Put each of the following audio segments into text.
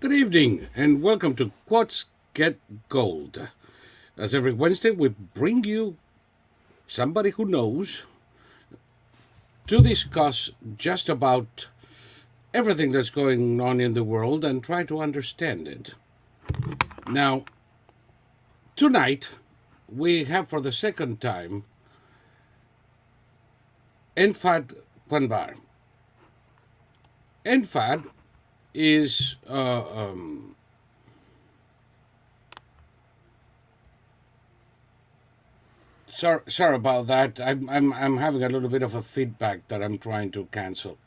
Good evening and welcome to Quartz Get Gold. As every Wednesday, we bring you somebody who knows to discuss just about everything that's going on in the world and try to understand it. Now, tonight, we have for the second time Entifadh Qanbar. Entifadh is sorry about that. I'm having a little bit of a feedback that I'm trying to cancel.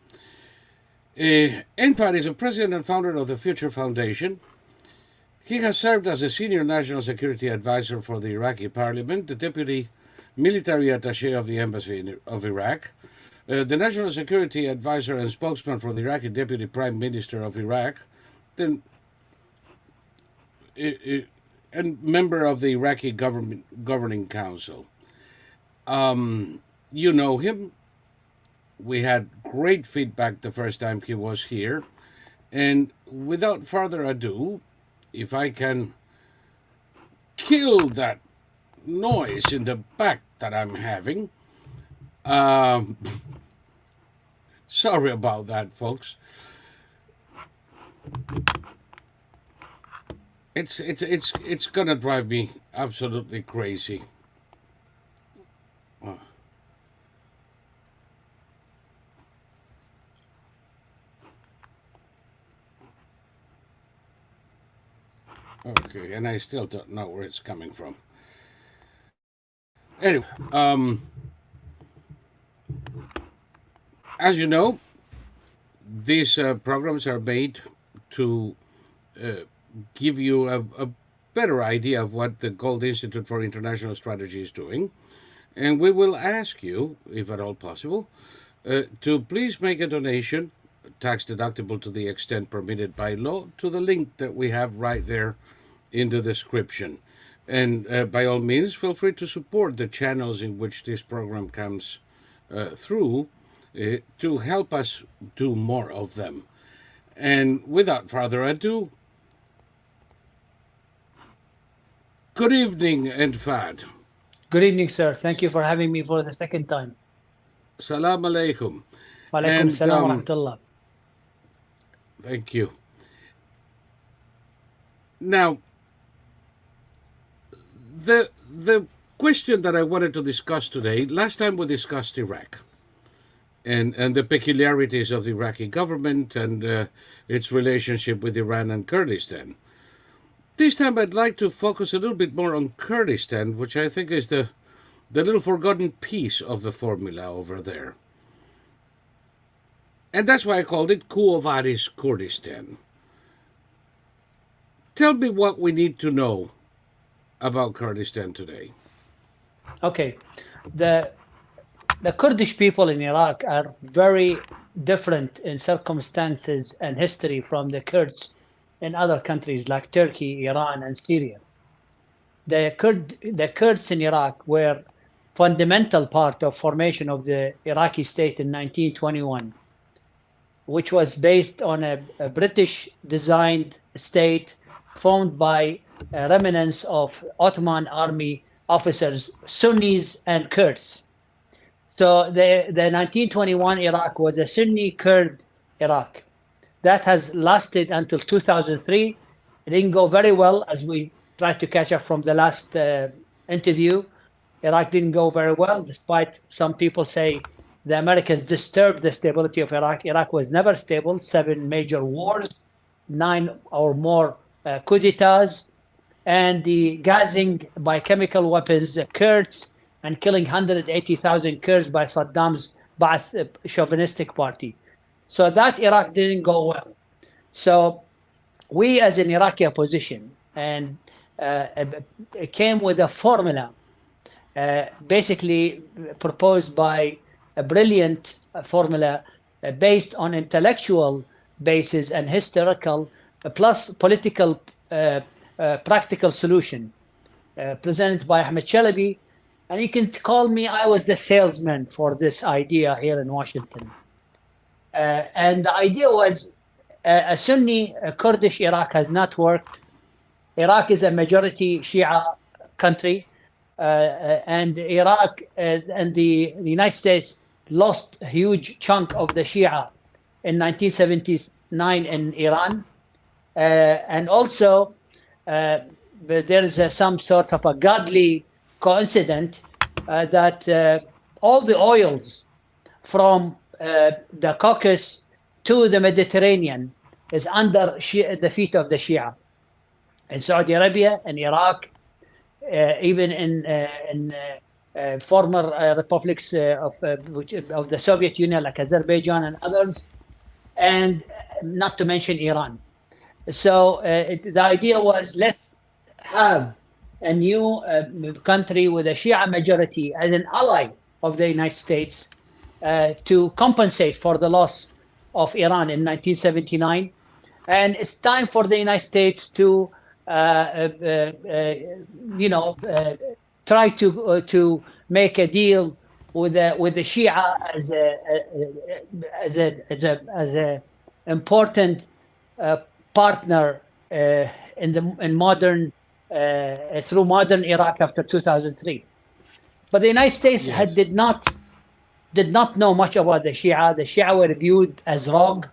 Entifadh is a president and founder of the Future Foundation. He has served as a senior national security advisor for the Iraqi parliament, the deputy military attaché of the embassy of Iraq, the national security advisor and spokesman for the Iraqi deputy prime minister of Iraq, then and member of the Iraqi governing council. You know him. We had great feedback the first time he was here. And without further ado, if I can kill that noise in the back that I'm having. Sorry about that, folks. It's gonna drive me absolutely crazy. Okay, and I still don't know where it's coming from. Anyway, as you know, these programs are made to give you a better idea of what the Gold Institute for International Strategy is doing. And we will ask you, if at all possible, to please make a donation, tax deductible to the extent permitted by law, to the link that we have right there in the description. And by all means, feel free to support the channels in which this program comes through to help us do more of them. And without further ado, good evening, Entifadh. Good evening, sir. Thank you for having me for the second time. Salam alaikum. Wa alaikum salam wa rahmatullah. Thank you. Now, the question that I wanted to discuss today, last time we discussed Iraq and the peculiarities of the Iraqi government and its relationship with Iran and Kurdistan. This time I'd like to focus a little bit more on Kurdistan, which I think is the little forgotten piece of the formula over there. And that's why I called it Quo Vadis Kurdistan. Tell me what we need to know about Kurdistan today. Okay. The Kurdish people in Iraq are very different in circumstances and history from the Kurds in other countries like Turkey, Iran, and Syria. The Kurds in Iraq were fundamental part of formation of the Iraqi state in 1921, which was based on a British-designed state formed by remnants of Ottoman army officers, Sunnis and Kurds. So the 1921 Iraq was a Sunni-Kurd Iraq. That has lasted until 2003. It didn't go very well, as we tried to catch up from the last interview. Iraq didn't go very well, despite some people say the Americans disturbed the stability of Iraq. Iraq was never stable. 7 major wars, 9 or more coup d'etats, and the gassing by chemical weapons the Kurds and killing 180,000 Kurds by Saddam's Ba'ath chauvinistic party. So that Iraq didn't go well. So we as an Iraqi opposition and it came with a formula, basically proposed by a brilliant formula based on intellectual basis and historical, plus political practical solution, presented by Ahmed Chalabi. And you can call me, I was the salesman for this idea here in Washington. And the idea was a Sunni Kurdish Iraq has not worked. Iraq is a majority Shia country, and Iraq and the United States lost a huge chunk of the Shia in 1979 in Iran. And also, there is some sort of a godly coincidence that all the oils from the Caucasus to the Mediterranean is under the feet of the Shia. In Saudi Arabia, in Iraq, even in former republics of the Soviet Union, like Azerbaijan and others, and not to mention Iran. So the idea was, let's have a new country with a Shia majority as an ally of the United States to compensate for the loss of Iran in 1979. And it's time for the United States to try to make a deal with the Shia as a important partner in modern through modern Iraq after 2003. But the United States did not know much about the Shia. The Shia were viewed as rogue.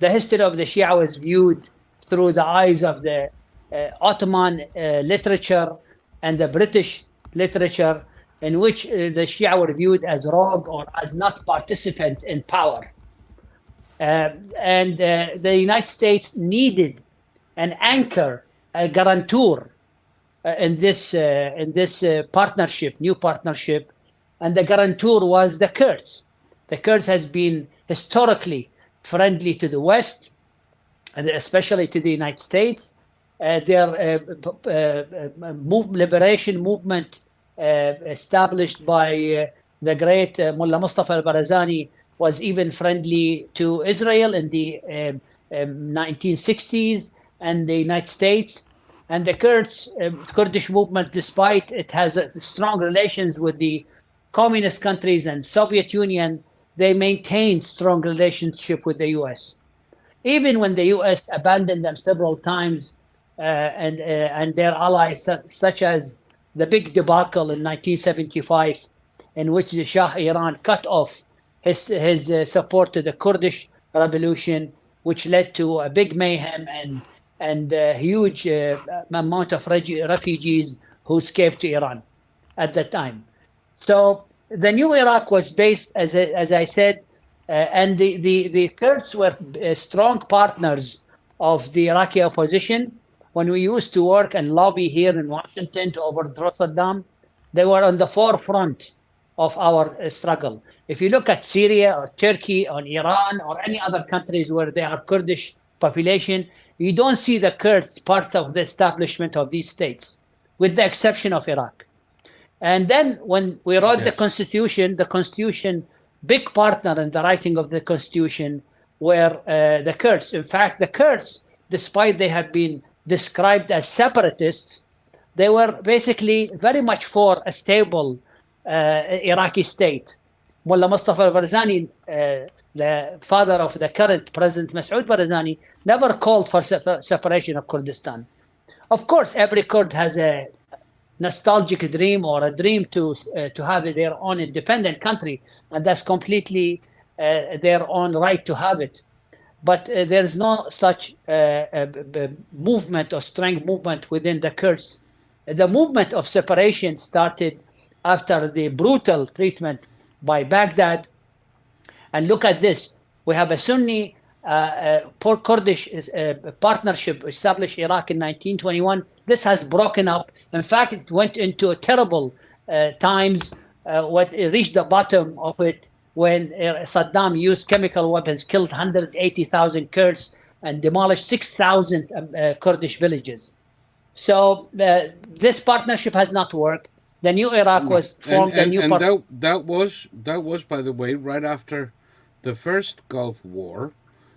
The history of the Shia was viewed through the eyes of the Ottoman literature and the British literature, in which the Shia were viewed as rogue or as not participant in power. And the United States needed an anchor, a guarantor in this partnership, new partnership, and the guarantor was the Kurds. The Kurds has been historically friendly to the West, and especially to the United States. Their liberation movement established by the great Mullah Mustafa al-Barazani was even friendly to Israel in the 1960s and the United States. And the Kurdish movement, despite it has strong relations with the communist countries and Soviet Union, they maintained strong relationship with the U.S. Even when the U.S. abandoned them several times, and their allies, such as the big debacle in 1975, in which the Shah Iran cut off his support to the Kurdish revolution, which led to a big mayhem and a huge amount of refugees who escaped to Iran at that time. So the new Iraq was based, as I said, and the Kurds were strong partners of the Iraqi opposition. When we used to work and lobby here in Washington to overthrow Saddam, they were on the forefront of our struggle. If you look at Syria or Turkey or Iran or any other countries where there are Kurdish population, you don't see the Kurds parts of the establishment of these states, with the exception of Iraq. And then when we wrote the Constitution, big partner in the writing of the Constitution were the Kurds. In fact, the Kurds, despite they have been described as separatists, they were basically very much for a stable Iraqi state. Mullah Mustafa al-Barzani, the father of the current President Masoud Barzani, never called for separation of Kurdistan. Of course, every Kurd has a nostalgic dream or a dream to have their own independent country, and that's completely their own right to have it. But there is no such movement or strong movement within the Kurds. The movement of separation started after the brutal treatment by Baghdad. And look at this. We have a Sunni Kurdish partnership established Iraq in 1921. This has broken up. In fact, it went into terrible times. What reached the bottom of it when Saddam used chemical weapons, killed 180,000 Kurds and demolished 6,000 Kurdish villages. So this partnership has not worked. The new Iraq was formed. That was, by the way, right after the first Gulf War,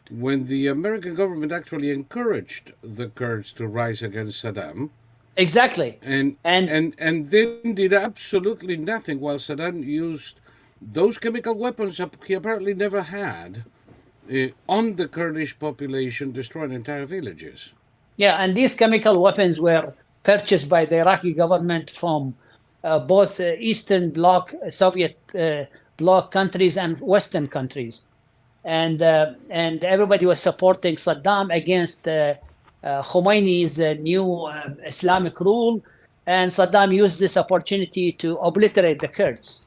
when the American government actually encouraged the Kurds to rise against Saddam, Exactly. and And and then did absolutely nothing while Saddam used those chemical weapons he apparently never had on the Kurdish population, destroying entire villages. yeah, and these chemical weapons were purchased by the Iraqi government from both Eastern Bloc, Soviet Bloc countries and Western countries. And everybody was supporting Saddam against Khomeini's new Islamic rule, and Saddam used this opportunity to obliterate the Kurds.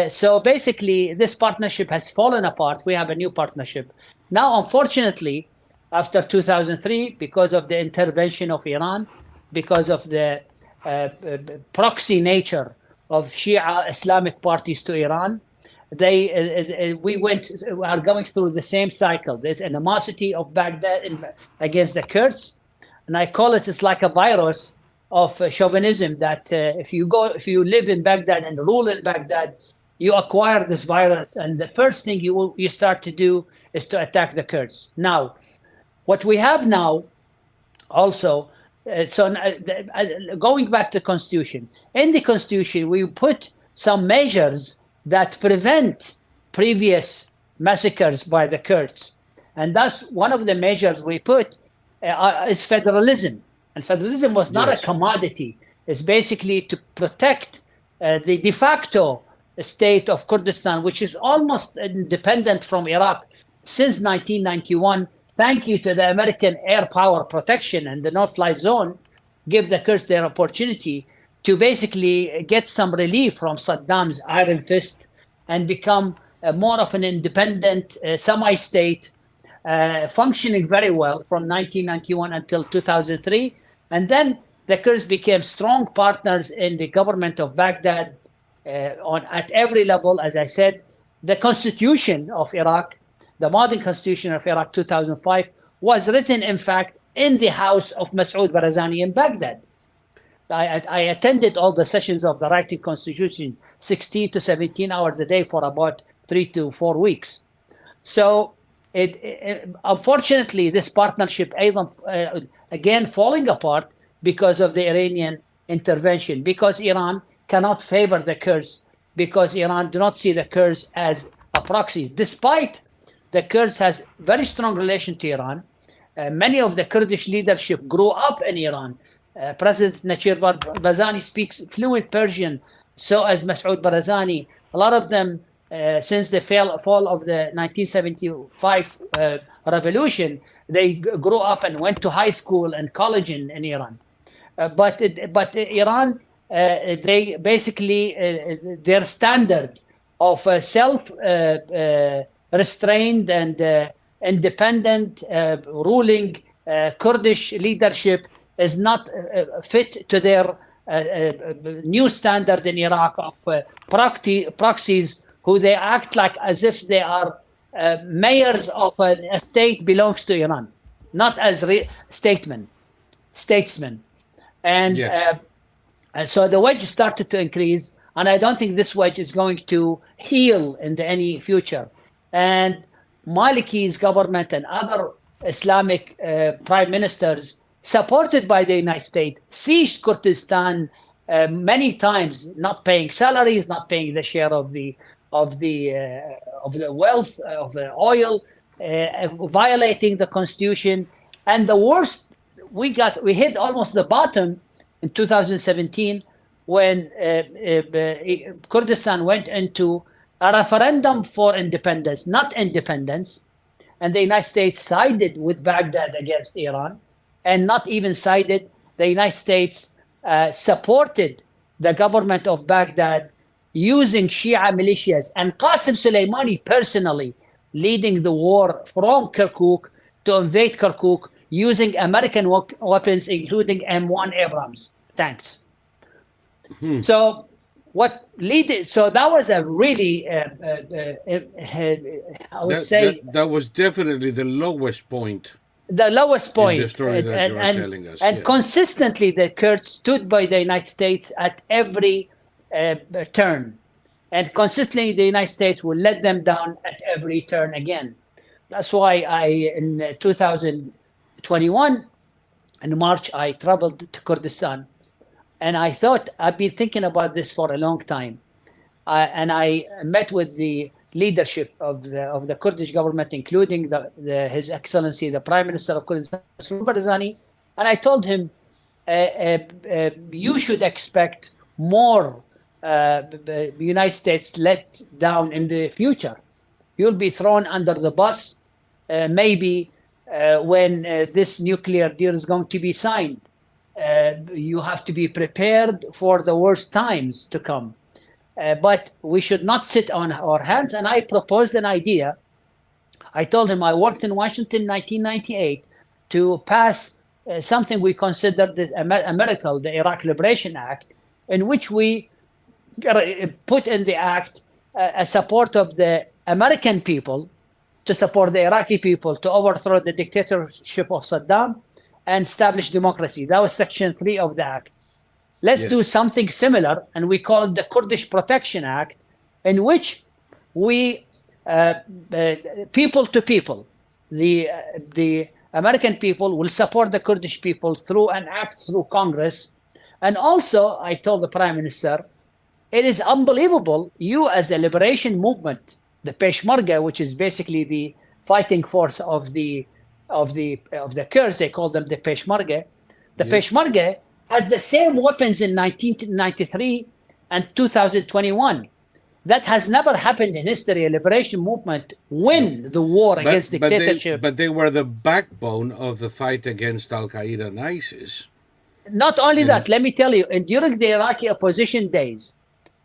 So basically, this partnership has fallen apart. We have a new partnership. Now, unfortunately, after 2003, because of the intervention of Iran, because of the proxy nature of Shia Islamic parties to Iran, we are going through the same cycle. There's animosity of Baghdad against the Kurds, and I call it's like a virus of chauvinism that if you live in Baghdad and rule in Baghdad, you acquire this virus, and the first thing you start to do is to attack the Kurds. Now, what we have now also, going back to the Constitution, in the Constitution, we put some measures that prevent previous massacres by the Kurds. And thus, one of the measures we put is federalism. And federalism was not a commodity. It's basically to protect the de facto state of Kurdistan, which is almost independent from Iraq since 1991. Thank you to the American air power protection and the no-fly zone, give the Kurds their opportunity to basically get some relief from Saddam's iron fist and become more of an independent semi-state, functioning very well from 1991 until 2003. And then the Kurds became strong partners in the government of Baghdad at every level. As I said, the constitution of Iraq, the modern constitution of Iraq 2005, was written, in fact, in the house of Masoud Barzani in Baghdad. I attended all the sessions of the writing constitution, 16 to 17 hours a day for about 3 to 4 weeks. So unfortunately, this partnership again falling apart because of the Iranian intervention, because Iran cannot favor the Kurds, because Iran do not see the Kurds as a proxy, despite the Kurds has very strong relation to Iran. Many of the Kurdish leadership grew up in Iran. President Nachir Barzani speaks fluent Persian, so as Masoud Barzani. A lot of them, since the fall of the 1975 revolution, they grew up and went to high school and college in Iran. But Iran, they basically, their standard of self-restrained and independent ruling Kurdish leadership is not fit to their new standard in Iraq of proxies who they act like as if they are mayors of a state belongs to Iran, not as statesmen. And, and so the wedge started to increase, and I don't think this wedge is going to heal in any future. And Maliki's government and other Islamic prime ministers, supported by the United States, sieged Kurdistan many times, not paying salaries, not paying the share of the wealth of the oil, violating the constitution. And the worst, we hit almost the bottom in 2017 when Kurdistan went into a referendum for independence, not independence, and the United States sided with Baghdad against Iran. And not even sided, the United States supported the government of Baghdad using Shia militias, and Qasem Soleimani personally leading the war from Kirkuk to invade Kirkuk using American weapons, including M1 Abrams tanks. So that was a really, I would say... That was definitely the lowest point the lowest in point. the story that you are telling us. And yes. consistently, the Kurds stood by the United States at every turn. And consistently, the United States will let them down at every turn again. That's why in 2021, in March, I traveled to Kurdistan. And I thought, I've been thinking about this for a long time. And I met with the leadership of the Kurdish government, including His Excellency, the Prime Minister of Kurdistan, Barzani, and I told him, you should expect more the United States let down in the future. You'll be thrown under the bus, maybe when this nuclear deal is going to be signed. You have to be prepared for the worst times to come. But we should not sit on our hands. And I proposed an idea. I told him I worked in Washington in 1998 to pass something we considered a miracle, the Iraq Liberation Act, in which we put in the act a support of the American people to support the Iraqi people to overthrow the dictatorship of Saddam and establish democracy. That was Section 3 of the act. Let's do something similar, and we call it the Kurdish Protection Act, in which we, people to people, the American people will support the Kurdish people through an act through Congress. And also, I told the Prime Minister, it is unbelievable, you as a liberation movement, the Peshmerga, which is basically the fighting force of the Kurds, they call them the Peshmerga. The Peshmerga has the same weapons in 1993 and 2021. That has never happened in history. A liberation movement win the war against dictatorship. But they were the backbone of the fight against Al Qaeda and ISIS. Not only that, let me tell you, and during the Iraqi opposition days,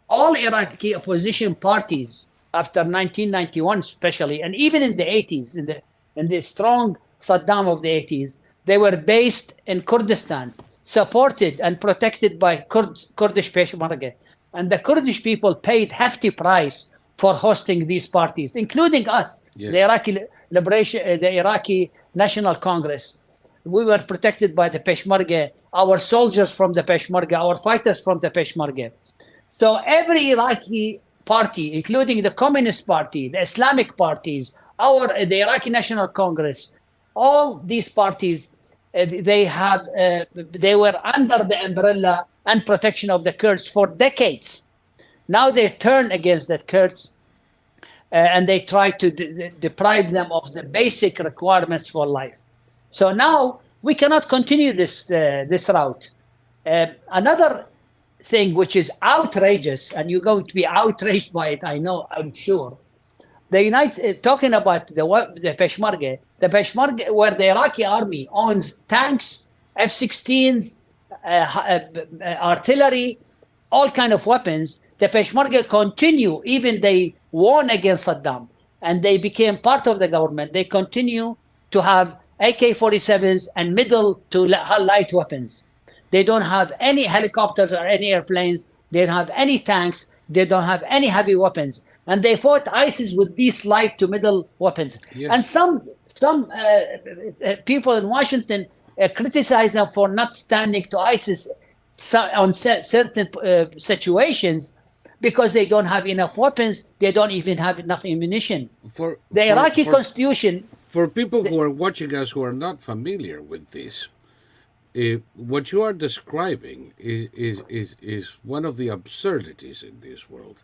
all Iraqi opposition parties after 1991 especially, and even in the 80s, in the strong Saddam of the 80s, they were based in Kurdistan, supported and protected by Kurdish Peshmerga. And the Kurdish people paid hefty price for hosting these parties, including us, the Iraqi National Congress. We were protected by the Peshmerga, our soldiers from the Peshmerga, our fighters from the Peshmerga. So every Iraqi party, including the Communist Party, the Islamic parties, the Iraqi National Congress, all these parties, they were under the umbrella and protection of the Kurds for decades. Now they turn against the Kurds and they try to deprive them of the basic requirements for life. So now we cannot continue this route. Another thing which is outrageous, and you're going to be outraged by it, I know, I'm sure. The United talking about the Peshmerga, where the Iraqi army owns tanks, F-16s, artillery, all kind of weapons. The Peshmerga continue, even they won against Saddam, and they became part of the government. They continue to have AK-47s and middle to light weapons. They don't have any helicopters or any airplanes. They don't have any tanks. They don't have any heavy weapons. And they fought ISIS with these light to middle weapons. Yes. And some people in Washington criticize them for not standing to ISIS on certain situations because they don't have enough weapons. They don't even have enough ammunition. The Iraqi constitution... For people who are watching us who are not familiar with this, what you are describing is one of the absurdities in this world.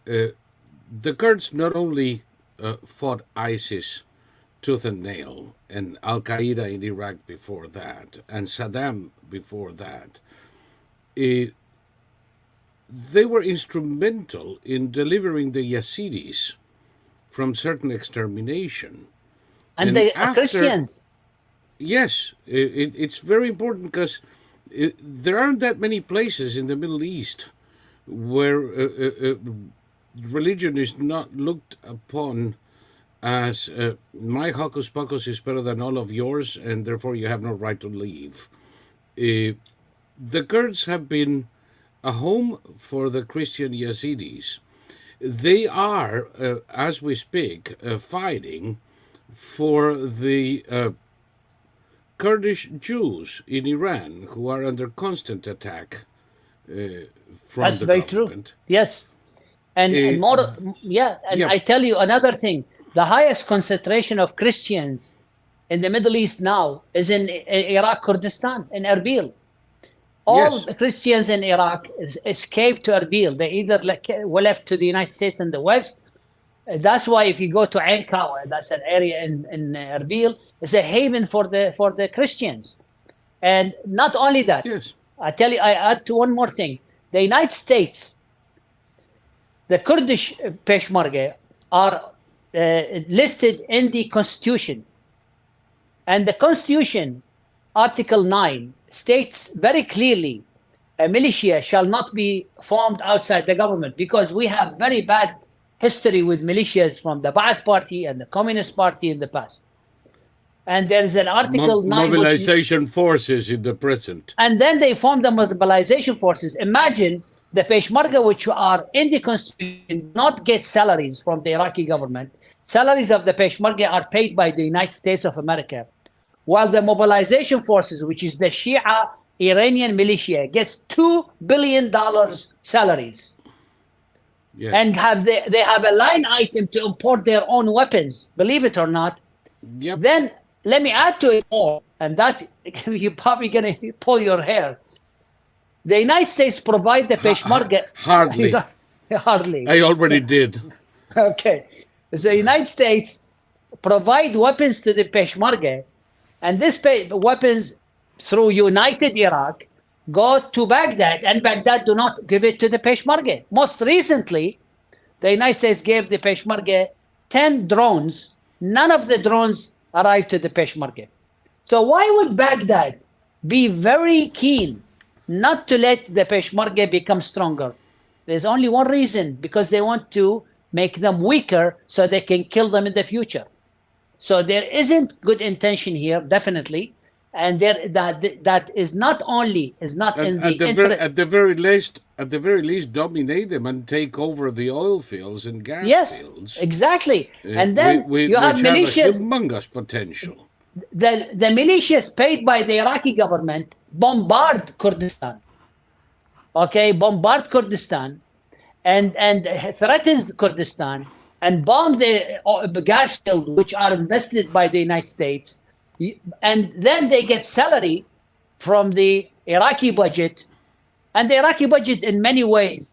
The Kurds not only fought ISIS tooth and nail, and Al Qaeda in Iraq before that, and Saddam before that, they were instrumental in delivering the Yazidis from certain extermination. And they are Christians. Yes, it's very important because there aren't that many places in the Middle East where religion is not looked upon as my hocus pocus is better than all of yours, and therefore you have no right to leave. The Kurds have been a home for the Christian Yazidis. They are, as we speak, fighting for the Kurdish Jews in Iran who are under constant attack from That's the very government. true. Yes. And more, yeah. And yeah. I tell you another thing: the highest concentration of Christians in the Middle East now is in Iraq, Kurdistan, in Erbil. All Yes. Christians in Iraq escaped to Erbil. They either were left to the United States and the West. That's why if you go to Ain Kawa, that's an area in Erbil, it's a haven for the Christians. And not only that, Yes. I tell you, I add to one more thing. The United States, the Kurdish Peshmerga are listed in the Constitution. And the Constitution, Article 9, states very clearly a militia shall not be formed outside the government, because we have very bad history with militias from the Ba'ath Party and the Communist Party in the past. And there is an Article 9. Mobilization forces in the present. And then they formed the mobilization forces. Imagine the Peshmerga, which are in the Constitution, not get salaries from the Iraqi government. Salaries of the Peshmerga are paid by the United States of America, while the mobilization forces, which is the Shia Iranian militia, gets $2 billion salaries. Yes. And they have a line item to import their own weapons, believe it or not. Yep. Then let me add to it more, and that you're probably going to pull your hair. The United States provide the Peshmerga. Hardly. Hardly. I already did. Okay. So the United States provide weapons to the Peshmerga, and this weapons through United Iraq go to Baghdad, and Baghdad do not give it to the Peshmerga. Most recently, the United States gave the Peshmerga 10 drones. None of the drones arrived to the Peshmerga. So why would Baghdad be very keen not to let the Peshmerga become stronger? There's only one reason: because they want to make them weaker so they can kill them in the future. So there isn't good intention here, definitely, and that is not only in the at the very least dominate them and take over the oil fields and gas yes, fields. exactly. And then you have militias. Have a humongous potential. The militias paid by the Iraqi government bombard Kurdistan. Okay, bombard Kurdistan, and threatens Kurdistan, and bomb the gas fields which are invested by the United States, and then they get salary from the Iraqi budget, and the Iraqi budget in many ways,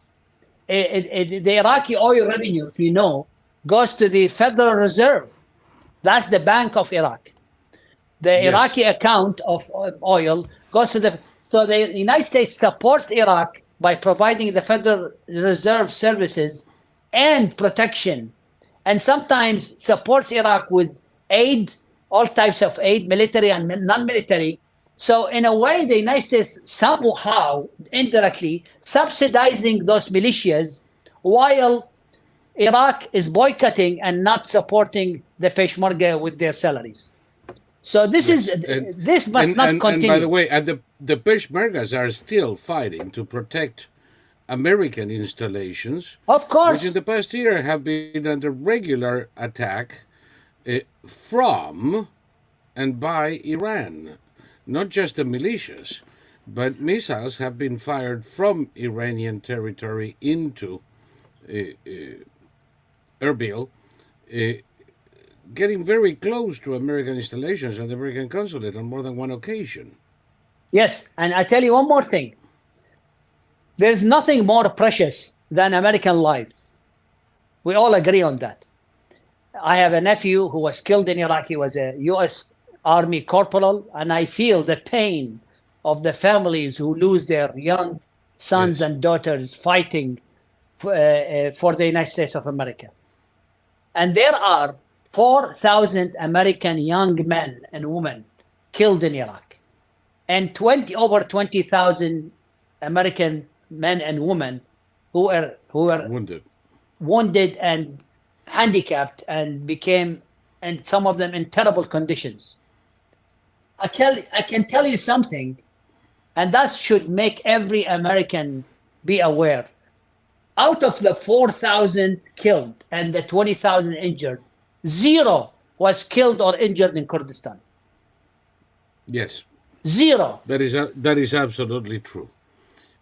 the Iraqi oil revenue, if you know, goes to the Federal Reserve. That's the Bank of Iraq. The Iraqi account of oil goes to so the United States supports Iraq by providing the Federal Reserve services and protection, and sometimes supports Iraq with aid, all types of aid, military and non-military. So in a way, the United States somehow indirectly subsidizing those militias, while Iraq is boycotting and not supporting the Peshmerga with their salaries. So this this must not continue. And by the way, the Peshmergas are still fighting to protect American installations, of course, which in the past year have been under regular attack from and by Iran. Not just the militias, but missiles have been fired from Iranian territory into Erbil, getting very close to American installations and the American consulate on more than one occasion. Yes, and I tell you one more thing. There's nothing more precious than American life. We all agree on that. I have a nephew who was killed in Iraq. He was a U.S. Army corporal, and I feel the pain of the families who lose their young sons and daughters fighting for the United States of America. And there are 4,000 American young men and women killed in Iraq, and over 20,000 American men and women who were wounded and handicapped and some of them in terrible conditions. I can tell you something, and that should make every American be aware. Out of the 4,000 killed and the 20,000 injured, 0 was killed or injured in Kurdistan. Yes, Zero. that is absolutely true.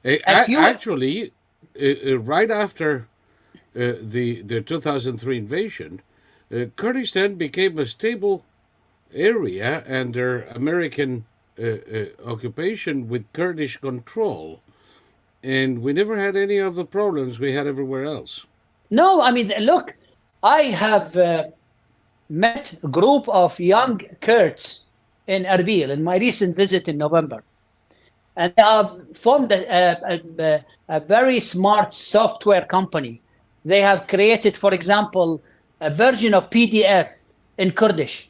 If you Actually, right after the 2003 invasion, Kurdistan became a stable area under American occupation with Kurdish control, and we never had any of the problems we had everywhere else. No, I mean, look, I have met a group of young Kurds in Erbil in my recent visit in November. And they have formed a very smart software company. They have created, for example, a version of PDF in Kurdish.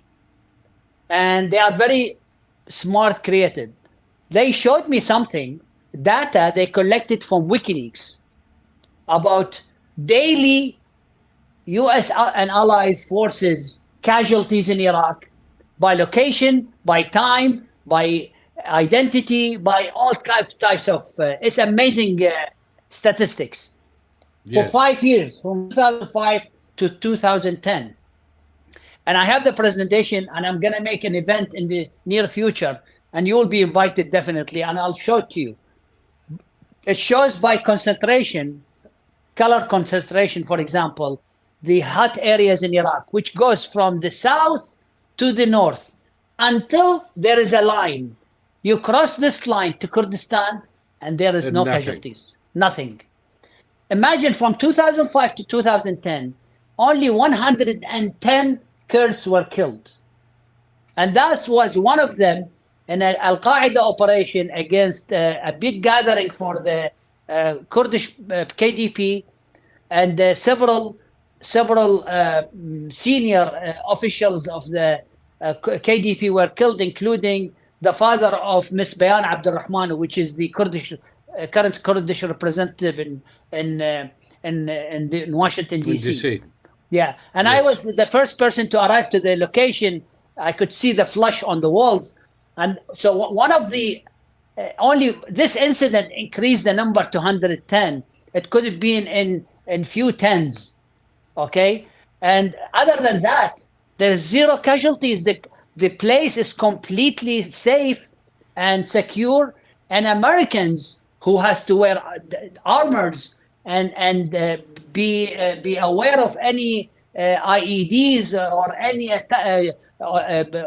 And they are very smart, creative. They showed me something, data they collected from WikiLeaks about daily US and allies forces casualties in Iraq by location, by time, by identity, by all types of it's amazing statistics for Yes. 5 years, from 2005 to 2010. And I have the presentation, and I'm going to make an event in the near future, and you'll be invited definitely, and I'll show it to you. It shows by concentration, color concentration, for example, the hot areas in Iraq, which goes from the south to the north until there is a line. You cross this line to Kurdistan, and there is no Nothing. casualties. Nothing. Imagine from 2005 to 2010, only 110 Kurds were killed. And that was one of them in an Al-Qaeda operation against a big gathering for the Kurdish KDP, and several senior officials of the KDP were killed, including the father of Ms. Bayan Abdurrahman, which is the current Kurdish representative in Washington, D.C. Yeah, and yes. I was the first person to arrive to the location. I could see the flush on the walls. And so one of the only this incident increased the number to 110. It could have been in few tens, okay? And other than that, there's zero casualties. The place is completely safe and secure. And Americans who has to wear armors and be aware of any IEDs or any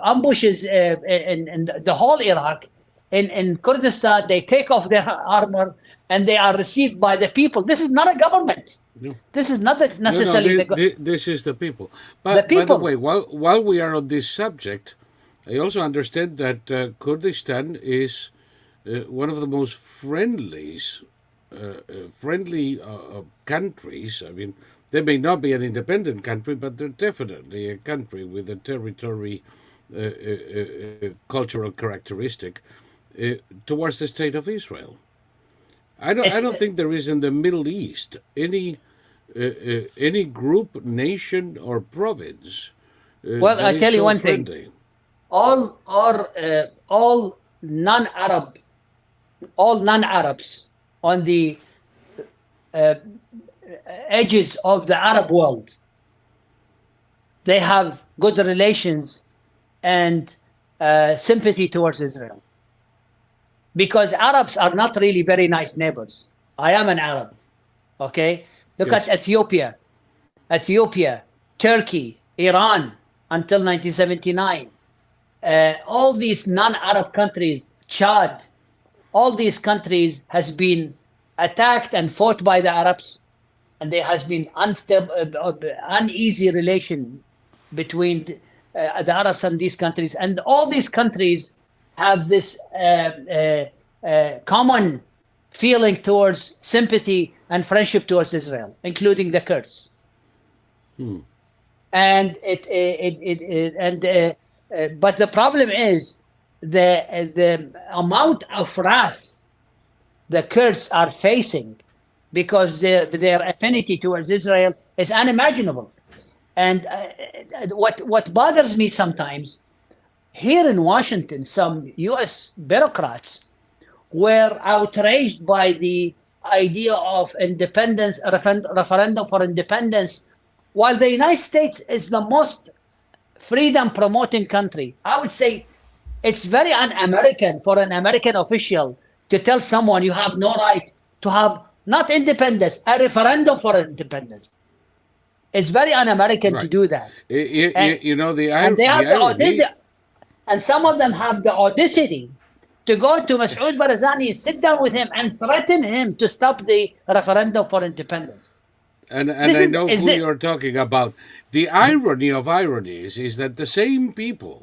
ambushes in the whole Iraq. In Kurdistan, they take off their armor and they are received by the people. This is not a government. No. This is not necessarily this is the people. But by the way, while we are on this subject, I also understand that Kurdistan is one of the most friendly countries. I mean, they may not be an independent country, but they're definitely a country with a territory, cultural characteristic towards the state of Israel. I don't think there is in the Middle East any group, nation, or province. Well, I tell you one thing: all non-Arabs on the edges of the Arab world, they have good relations and sympathy towards Israel. Because Arabs are not really very nice neighbors. I am an Arab, okay? Look at Ethiopia, Turkey, Iran until 1979. All these non-Arab countries, Chad, all these countries has been attacked and fought by the Arabs, and there has been uneasy relation between the Arabs and these countries. And all these countries have this common feeling towards sympathy and friendship towards Israel, including the Kurds. And but the problem is the amount of wrath the Kurds are facing because their affinity towards Israel is unimaginable. And what bothers me sometimes, here in Washington, some U.S. bureaucrats were outraged by the idea of independence, referendum for independence, while the United States is the most freedom-promoting country. I would say it's very un-American for an American official to tell someone you have no right to have not independence, a referendum for independence. It's very un-American to Right. do that. You know, And they have the irony. audacity, and some of them have the audacity to go to Masoud Barzani, sit down with him, and threaten him to stop the referendum for independence. And This I is- know is who the- you're talking about. The irony of ironies is that the same people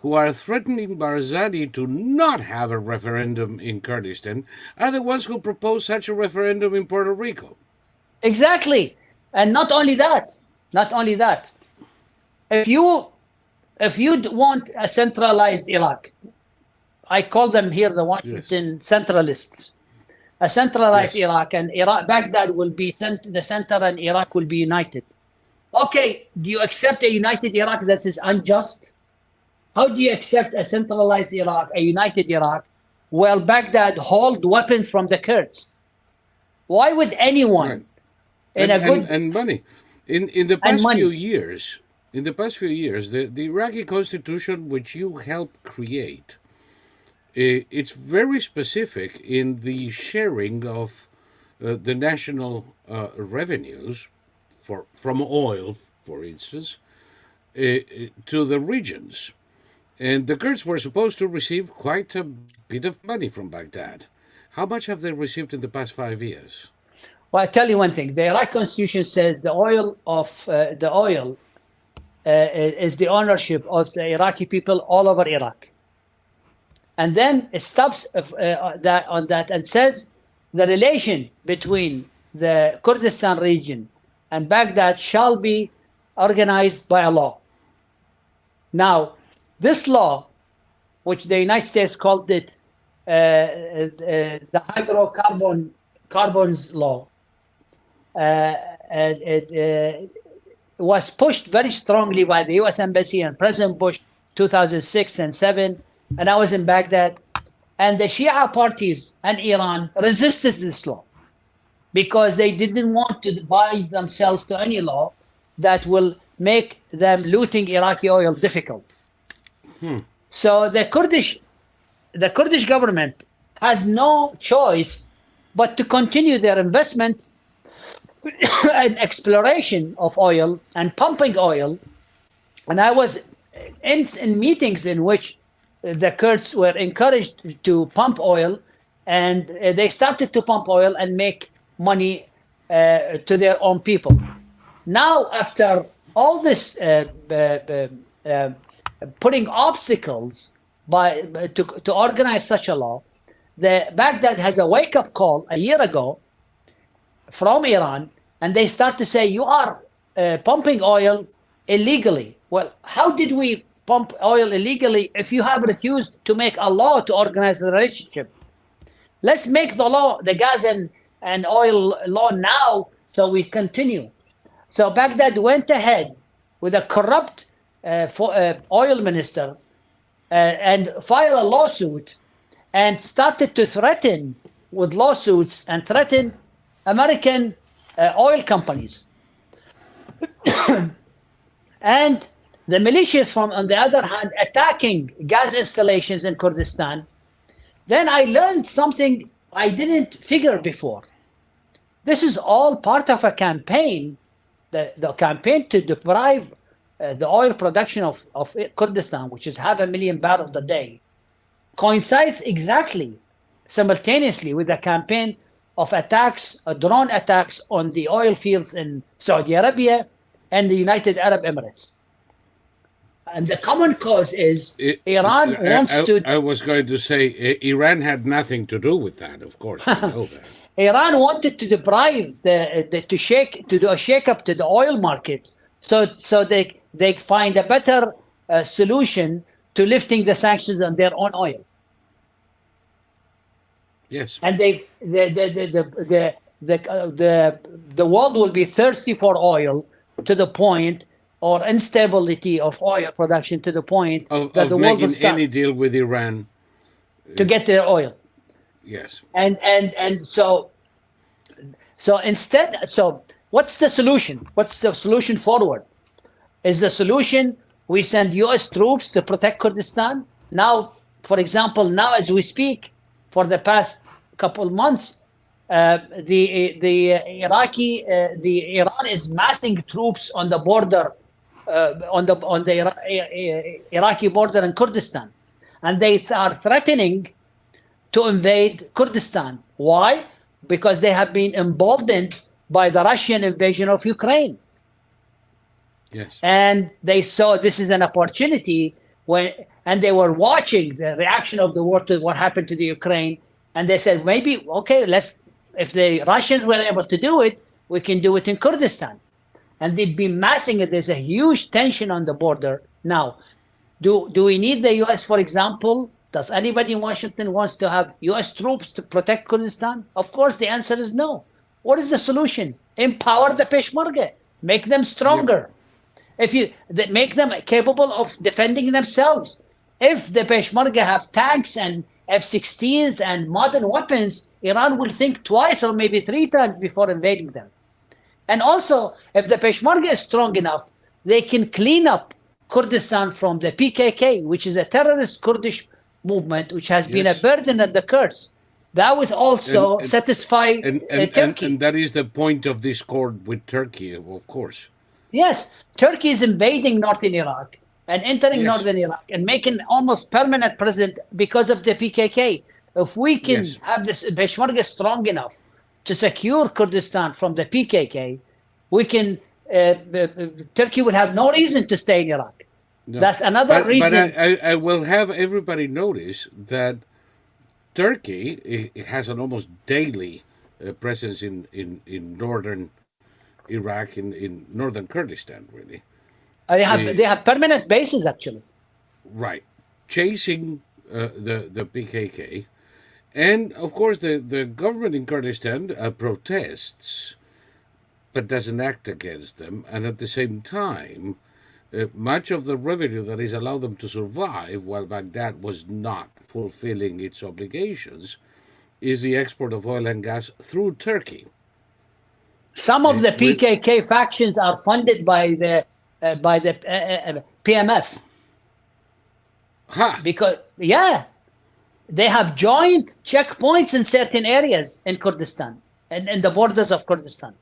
who are threatening Barzani to not have a referendum in Kurdistan are the ones who proposed such a referendum in Puerto Rico. Exactly. And not only that, if you want a centralized Iraq, I call them here the Washington centralists, a centralized Yes. Iraq, and Baghdad will be the center, and Iraq will be united. Okay, do you accept a united Iraq that is unjust? How do you accept a centralized Iraq, a united Iraq, while Baghdad hold weapons from the Kurds? Why would anyone Right. in a good And money. In the past money. few years, the Iraqi constitution, which you helped create, it's very specific in the sharing of the national revenues from oil, for instance, to the regions. And the Kurds were supposed to receive quite a bit of money from Baghdad. How much have they received in the past 5 years? Well, I tell you one thing: the Iraqi constitution says the oil is the ownership of the Iraqi people all over Iraq, and then it stops on that and says the relation between the Kurdistan region and Baghdad shall be organized by a law. Now, this law, which the United States called it the hydrocarbons law, it was pushed very strongly by the U.S. Embassy and President Bush 2006 and 7, and I was in Baghdad, and the Shia parties and Iran resisted this law because they didn't want to bind themselves to any law that will make them looting Iraqi oil difficult. So the Kurdish government has no choice but to continue their investment and exploration of oil and pumping oil. And I was in meetings in which the Kurds were encouraged to pump oil, and they started to pump oil and make money to their own people. Now, after all this putting obstacles to organize such a law, the Baghdad has a wake-up call a year ago from Iran, and they start to say, you are pumping oil illegally. Well, how did we pump oil illegally if you have refused to make a law to organize the relationship? Let's make the law, the gas and oil law now, so we continue. So Baghdad went ahead with a corrupt oil minister and filed a lawsuit and started to threaten with lawsuits and threaten American oil companies. And the militias, on the other hand, attacking gas installations in Kurdistan. Then I learned something I didn't figure before. This is all part of a campaign, the campaign to deprive the oil production of Kurdistan, which is 500,000 barrels a day, coincides exactly, simultaneously with the campaign of attacks, drone attacks on the oil fields in Saudi Arabia and the United Arab Emirates. And the common cause is Iran wants to... I was going to say, Iran had nothing to do with that, of course, I know that. Iran wanted to deprive to do a shake-up to the oil market, so they find a better solution to lifting the sanctions on their own oil. Yes. And the world will be thirsty for oil to the point, or instability of oil production to the point Of that the world will making start any deal with Iran. to get their oil. Yes. And so instead, so what's the solution? What's the solution forward? Is the solution we send U.S. troops to protect Kurdistan? Now for example, now as we speak, for the past couple months, the Iran is massing troops on the border, on the Iraqi border in Kurdistan, and they are threatening to invade Kurdistan. Why? Because they have been emboldened by the Russian invasion of Ukraine. Yes. And they saw this is an opportunity and they were watching the reaction of the world to what happened to the Ukraine. And they said, maybe, okay, if the Russians were able to do it, we can do it in Kurdistan. And they've been massing it. There's a huge tension on the border. Now, do we need the US, for example? Does anybody in Washington wants to have US troops to protect Kurdistan? Of course, the answer is no. What is the solution? Empower the Peshmerga. Make them stronger. Make them capable of defending themselves. If the Peshmerga have tanks and F-16s and modern weapons, Iran will think twice or maybe 3 times before invading them. And also, if the Peshmerga is strong enough, they can clean up Kurdistan from the PKK, which is a terrorist Kurdish movement, which has been a burden on the Kurds. That would also satisfy Turkey. And that is the point of discord with Turkey, of course. Yes, Turkey is invading northern Iraq and entering northern Iraq and making almost permanent presence because of the PKK. If we can have this Peshmerga strong enough to secure Kurdistan from the PKK, we can. Turkey will have no reason to stay in Iraq. No. That's another reason. But I will have everybody notice that Turkey has an almost daily presence in northern Iraq, in northern Kurdistan, really. They have permanent bases, actually. Right, chasing the PKK, and of course the government in Kurdistan protests, but doesn't act against them, and at the same time, much of the revenue that is allowed them to survive while Baghdad was not fulfilling its obligations is the export of oil and gas through Turkey. Some of the PKK factions are funded by the PMF. Because they have joint checkpoints in certain areas in Kurdistan and in the borders of Kurdistan.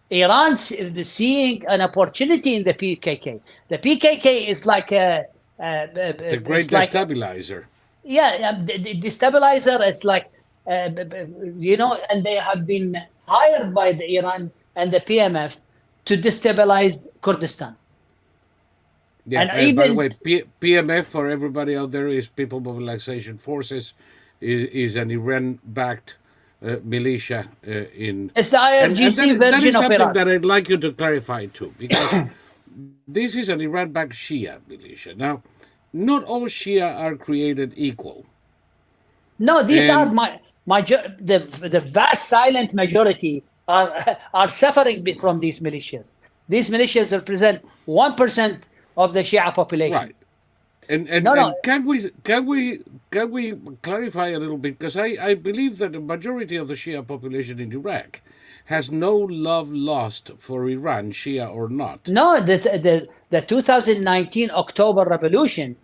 Iran is seeing an opportunity in the PKK. The PKK is like the great destabilizer. The destabilizer is like, and they have been hired by the Iran and the PMF to destabilize Kurdistan. Yeah, and by the way, PMF, for everybody out there, is People Mobilization Forces, is an Iran-backed militia in... It's the IRGC version of Iraq. That is something that I'd like you to clarify too, because this is an Iran-backed Shia militia. Now, not all Shia are created equal. No, these are the vast silent majority are suffering from these militias. These militias represent 1% of the Shia population. Right. And can we clarify a little bit, because I believe that the majority of the Shia population in Iraq has no love lost for Iran, Shia or not. No, the 2019 October Revolution,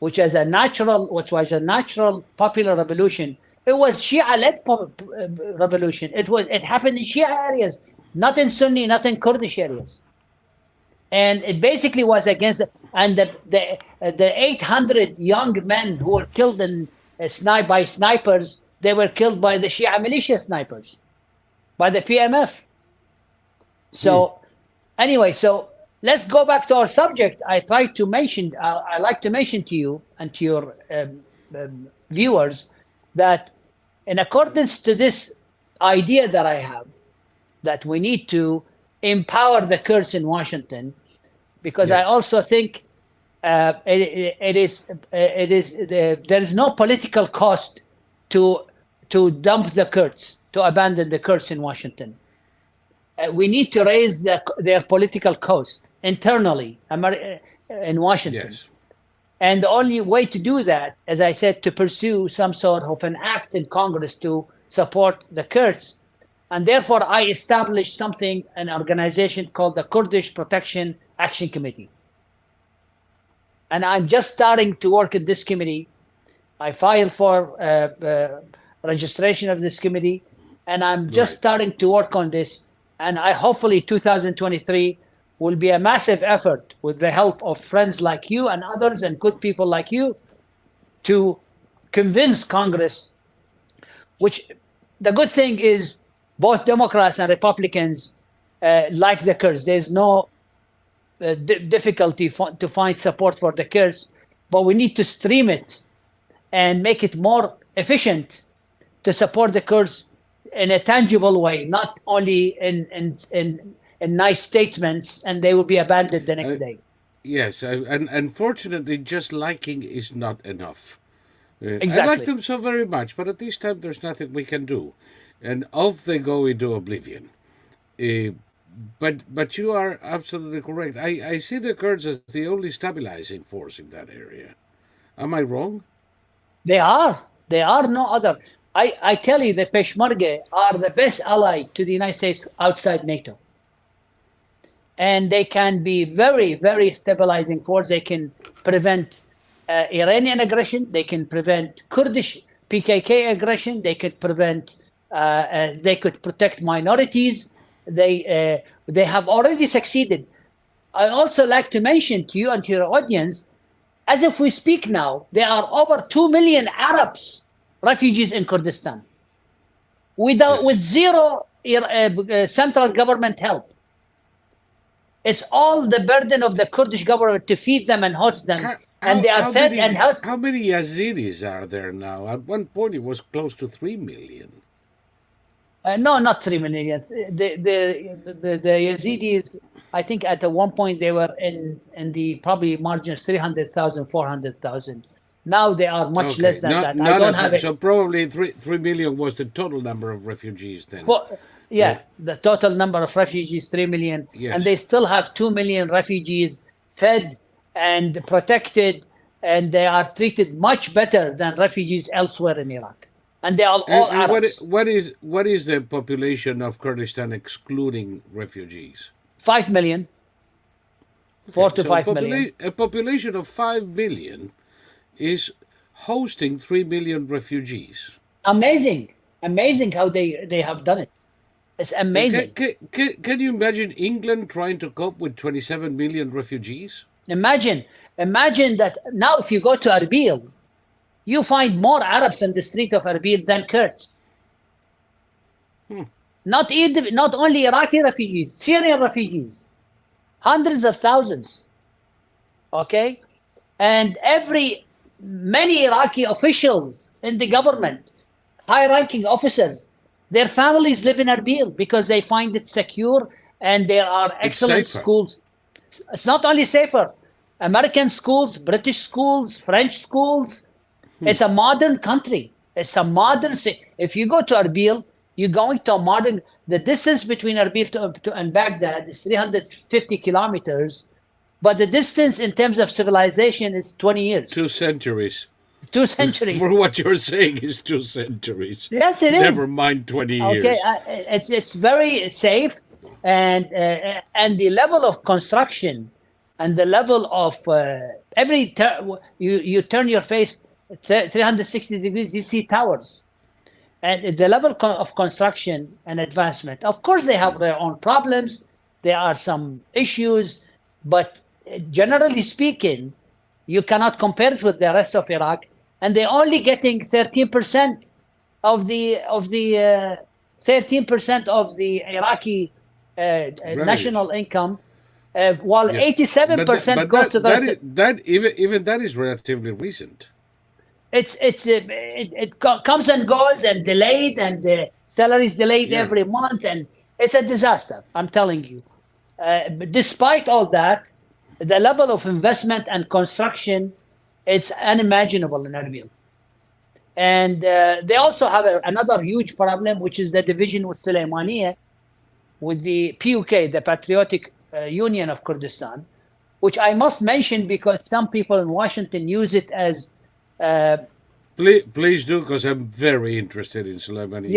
which was a natural popular revolution, it was Shia-led revolution. It happened in Shia areas, not in Sunni, not in Kurdish areas. And it basically was against the 800 young men who were killed by snipers. They were killed by the Shia militia snipers, by the PMF. So anyway, so let's go back to our subject. I like to mention to you and to your viewers that in accordance to this idea that I have, that we need to empower the Kurds in Washington, because I also think there is no political cost to dump the Kurds, to abandon the Kurds in Washington. We need to raise their political cost internally in Washington. Yes. And the only way to do that, as I said, to pursue some sort of an act in Congress to support the Kurds. And therefore, I established an organization called the Kurdish Protection Action Committee. And I'm just starting to work in this committee. I filed for registration of this committee, and I'm just Right. starting to work on this. And I hopefully 2023 will be a massive effort with the help of friends like you and others and good people like you to convince Congress, which the good thing is both Democrats and Republicans like the Kurds. There's no difficulty to find support for the Kurds, but we need to stream it and make it more efficient to support the Kurds in a tangible way, not only in nice statements, and they will be abandoned the next day. Yes, and unfortunately, just liking is not enough. I like Exactly. them so very much, but at this time, there's nothing we can do, and off they go into oblivion. Uh, but you are absolutely correct. I see the Kurds as the only stabilizing force in that area. Am I wrong? They are. They are no other. I tell you, the Peshmerga are the best ally to the United States outside NATO. And they can be very, very stabilizing force. They can prevent Iranian aggression. They can prevent Kurdish PKK aggression. They could prevent. They could protect minorities. They have already succeeded. I also like to mention to you and to your audience, as if we speak now, there are over 2 million Arabs refugees in Kurdistan, with zero central government help. It's all the burden of the Kurdish government to feed them and host them, and they are fed and housed. How many Yazidis are there now? At one point, it was close to 3 million. No, not 3 million. The Yazidis, I think at one point they were in the probably margin of 300,000, 400,000. Now they are much less than that. I don't have it. So probably 3 million was the total number of refugees then. The total number of refugees, 3 million. Yes. And they still have 2 million refugees fed and protected, and they are treated much better than refugees elsewhere in Iraq. And they are all Arabs. What is the population of Kurdistan excluding refugees? 5 million. 4 to 5 million. A population of 5 million is hosting 3 million refugees. Amazing how they have done it. It's amazing. Can you imagine England trying to cope with 27 million refugees? Imagine that now if you go to Erbil, you find more Arabs in the street of Erbil than Kurds. Not only Iraqi refugees, Syrian refugees, hundreds of thousands. Okay, and many Iraqi officials in the government, high-ranking officers, their families live in Erbil because they find it secure and there are excellent schools. It's not only safer. American schools, British schools, French schools. It's a modern country. It's a modern. If you go to Erbil, you're going to a modern. The distance between Erbil and Baghdad is 350 kilometers, but the distance in terms of civilization is 20 years. 2 centuries. 2 centuries. For what you're saying is 2 centuries. Yes, it is. Never mind 20 years. Okay, it's very safe, and the level of construction, and the level of you turn your face 360 degrees, you see towers, and the level of construction and advancement. Of course, they have their own problems. There are some issues, but generally speaking, you cannot compare it with the rest of Iraq. And they're only getting 13% of the 13% of the Iraqi national income, while 87% goes to the. Even that is relatively recent. It comes and goes and delayed, and the salaries delayed every month, and it's a disaster. I'm telling you. But despite all that, the level of investment and construction, it's unimaginable in Erbil. And they also have another huge problem, which is the division with Suleimaniye, with the PUK, the Patriotic Union of Kurdistan, which I must mention because some people in Washington use it as. Please do, because I'm very interested in Suleimaniye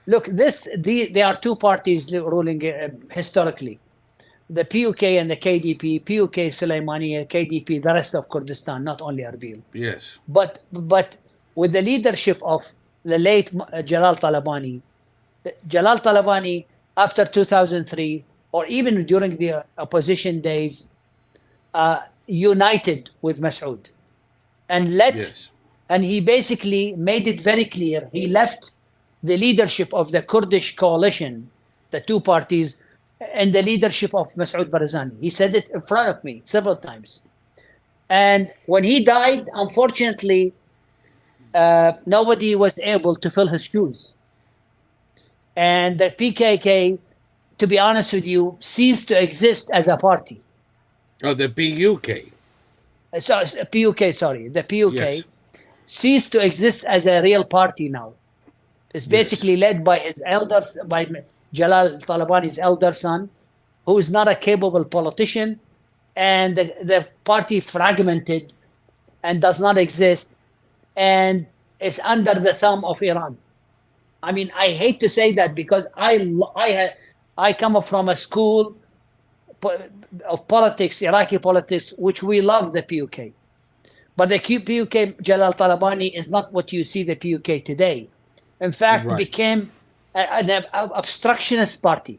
look, there are two parties ruling historically. the PUK and the KDP, PUK, Sulaimaniya, KDP, the rest of Kurdistan, not only Erbil. Yes. But with the leadership of the late Jalal Talabani, after 2003, or even during the opposition days, united with Mas'ud and Yes. and he basically made it very clear he left the leadership of the Kurdish coalition, the two parties, and the leadership of Mas'ud Barzani. He said it in front of me several times. And when he died, unfortunately, nobody was able to fill his shoes. And the PKK, to be honest with you, ceased to exist as a party. Oh, the PUK. PUK, sorry. The PUK Yes. ceased to exist as a real party now. It's basically led by his elders, by Jalal Talabani's elder son, who is not a capable politician, and the party fragmented and does not exist and is under the thumb of Iran. I mean, I hate to say that because I come from a school of politics, Iraqi politics, which we love the PUK. But the PUK, Jalal Talabani, is not what you see the PUK today. In fact, Right. became an obstructionist party,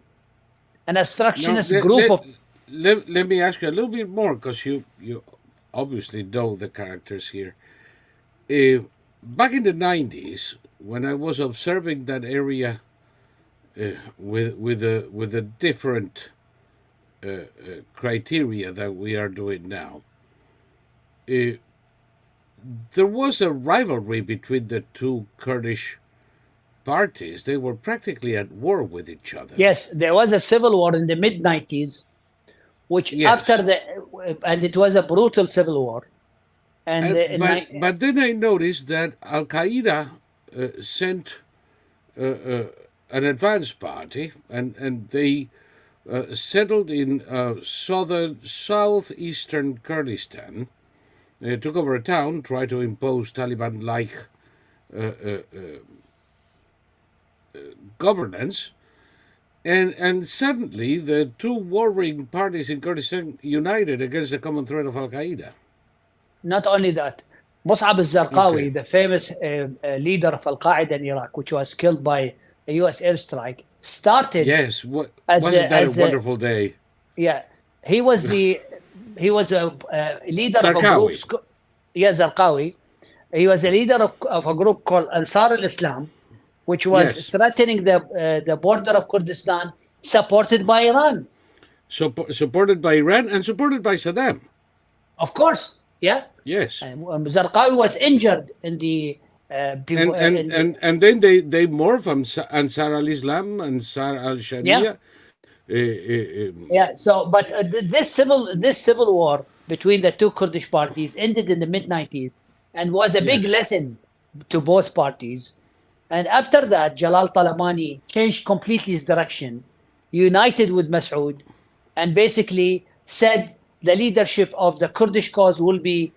an obstructionist Now, group of. let me ask you a little bit more, because you obviously know the characters here. Back in the 90s, when I was observing that area with a different criteria that we are doing now, there was a rivalry between the two Kurdish parties. They were practically at war with each other. Yes, there was a civil war in the mid-90s, which Yes. and it was a brutal civil war. But then I noticed that Al Qaeda sent an advance party, and they settled in southeastern Kurdistan, took over a town, tried to impose Taliban-like governance, and suddenly the two warring parties in Kurdistan united against the common threat of Al Qaeda. Not only that, Mus'ab al-Zarqawi, Okay. the famous leader of Al-Qaeda in Iraq, which was killed by a U.S. airstrike, started. Yes, wasn't As that as a wonderful day? Yeah, he was a leader of a Zarqawi. group. Yeah, Zarqawi. He was a leader of a group called Ansar al-Islam, which was Yes. threatening the border of Kurdistan, supported by Iran. Supported by Iran and supported by Saddam. Of course, yeah. Yes. Zarqawi was injured in the. And then they morph Ansar al-Islam, Ansar al-Sharia. Yeah. So, but this civil war between the two Kurdish parties ended in the mid-90s and was a big Yes. lesson to both parties. And after that, Jalal Talabani changed completely his direction, united with Mas'ud, and basically said the leadership of the Kurdish cause will be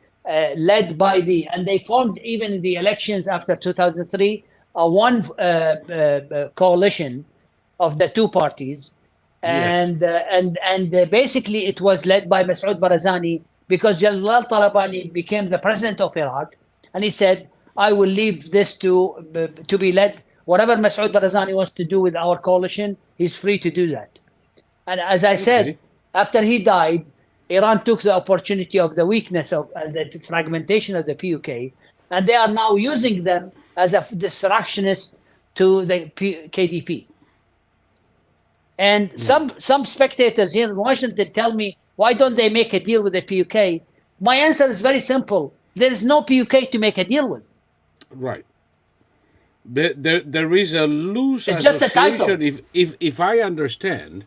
led by and they formed, even in the elections after 2003, one coalition of the two parties. Yes. And basically it was led by Mas'ud Barzani, because Jalal Talabani became the president of Iraq, and he said, I will leave this to be led. Whatever Mas'ud Barzani wants to do with our coalition, he's free to do that. And as I said, Okay. after he died, Iran took the opportunity of the weakness of the fragmentation of the PUK, and they are now using them as a distractionist to the KDP. And some spectators here in Washington tell me, why don't they make a deal with the PUK? My answer is very simple. There is no PUK to make a deal with. Right. There is a loose It's just a title. association. If I understand,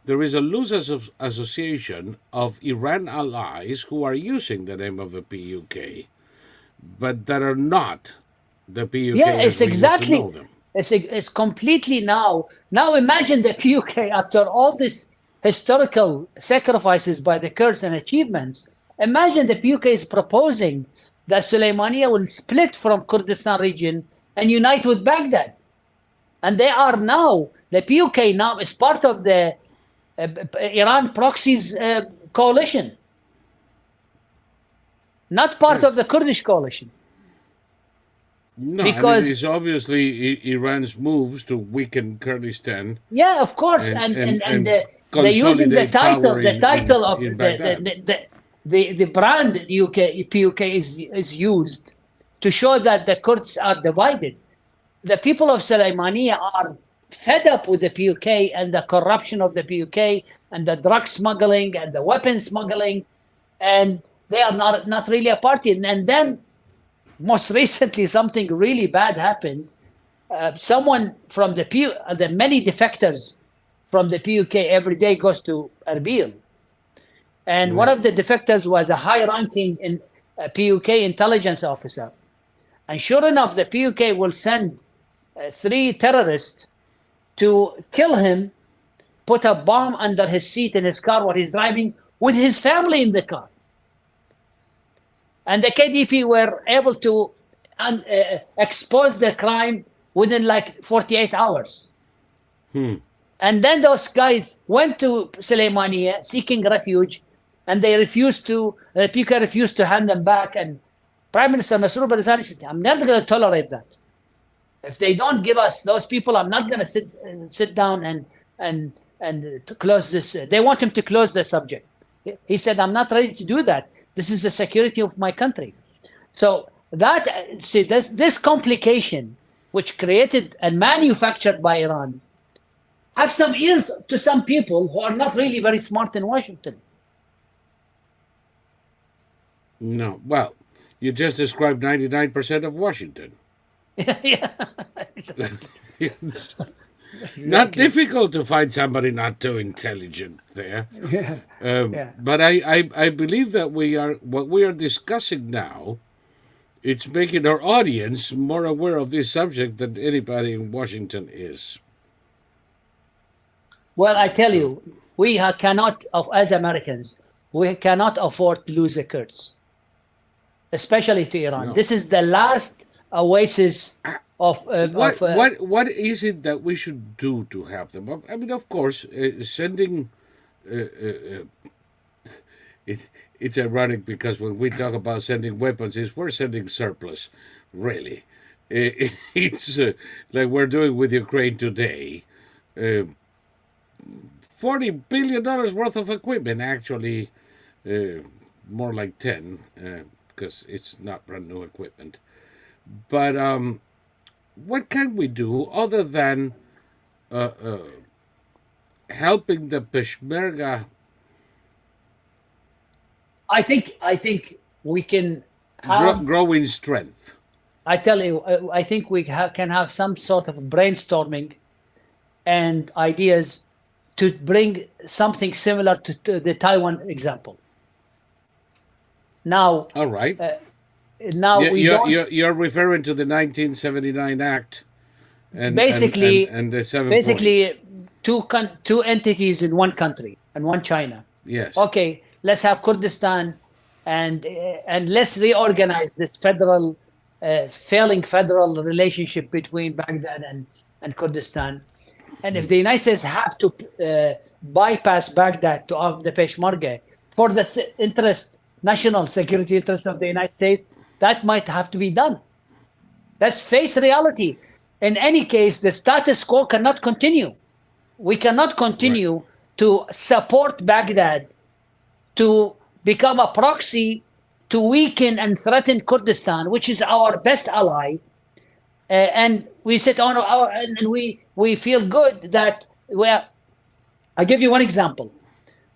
there is a loose association of Iran allies who are using the name of the PUK, but that are not the PUK. Yeah, as it's we used to exactly. know them. It's completely now. Now imagine the PUK after all these historical sacrifices by the Kurds and achievements. Imagine the PUK is proposing that Sulaimaniya will split from Kurdistan region and unite with Baghdad. And they are now, the PUK now is part of the Iran proxies coalition, not part of the Kurdish coalition. No, Because- and it is obviously Iran's moves to weaken Kurdistan. Yeah, of course, And- and and they're using the consolidate title, power the in- title of in Baghdad. the brand PUK is used to show that the Kurds are divided. The people of Suleimania are fed up with the PUK and the corruption of the PUK and the drug smuggling and the weapon smuggling, and they are not really a party. And then, most recently, something really bad happened. Someone from the many defectors from the PUK every day goes to Erbil. And one of the defectors was a high-ranking PUK intelligence officer. And sure enough, the PUK will send 3 terrorists to kill him, put a bomb under his seat in his car while he's driving with his family in the car. And the KDP were able to expose the crime within like 48 hours. And then those guys went to Suleimania seeking refuge, and they refused to, the PUK refused to hand them back. And Prime Minister Masroor Barzani said, I'm never going to tolerate that. If they don't give us those people, I'm not going to sit down and to close this. They want him to close the subject. He said, I'm not ready to do that. This is the security of my country. So that, see, this complication, which created and manufactured by Iran, have some ears to some people who are not really very smart in Washington. No, well, you just described 99% of Washington. Yeah. It's not difficult to find somebody not too intelligent there. Yeah. But I believe that what we are discussing now, it's making our audience more aware of this subject than anybody in Washington is. Well, I tell you, we cannot, as Americans, we cannot afford to lose the Kurds, especially to Iran. No. This is the last oasis of What is it that we should do to help them? I mean, of course, sending. It's ironic because when we talk about sending weapons, we're sending surplus, really. It's like we're doing with Ukraine today. $40 billion worth of equipment, actually, more like 10, because it's not brand new equipment. But what can we do other than helping the Peshmerga? I think we can have. Grow in strength. I tell you, I think we can have some sort of brainstorming and ideas to bring something similar to the Taiwan example. Now, All right. now we don't. You're referring to the 1979 Act, and Basically- and the 7 Basically, points. two entities in one country and one China. Yes. Okay, let's have Kurdistan, and let's reorganize this failing federal relationship between Baghdad and Kurdistan. And if the United States have to bypass Baghdad to the Peshmerga for the national security interest of the United States, that might have to be done. Let's face reality. In any case, the status quo cannot continue. We cannot continue to support Baghdad to become a proxy to weaken and threaten Kurdistan, which is our best ally. And we sit on and we feel good that, well, I'll give you one example.